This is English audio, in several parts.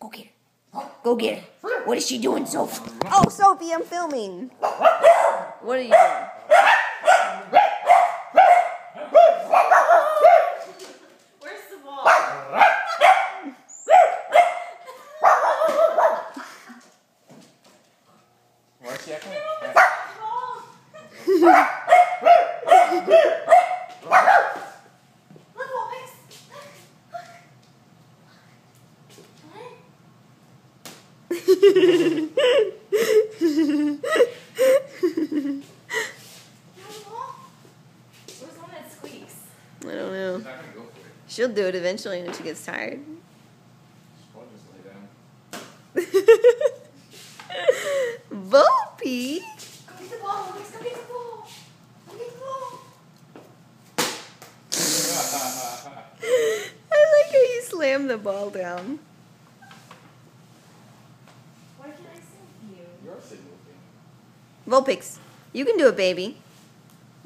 Go get her. Go get her. What is she doing, Sophie? Oh, Sophie, I'm filming. What are you doing? Where's the ball? Where's she acting? I don't know. She's not gonna go for it. She'll do it eventually when she gets tired. She'll just lay down. Volpe! Go get the ball, Alex. Go get the ball. Go get the ball. I like how you slam the ball down. Why can't I sing you? You're sitting with me. Vulpix, you can do it, baby.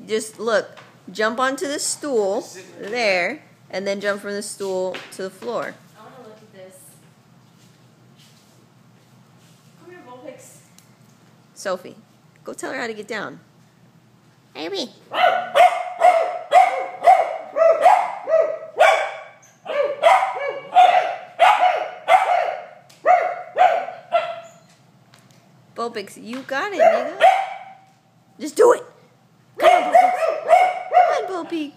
Just look, jump onto the stool there, and then jump from the stool to the floor. I want to look at this. Come here, Vulpix. Sophie, go tell her how to get down. Baby. Vulpix, you got it, nigga. Just do it. Come on, Vulpix. Come on, Vulpix.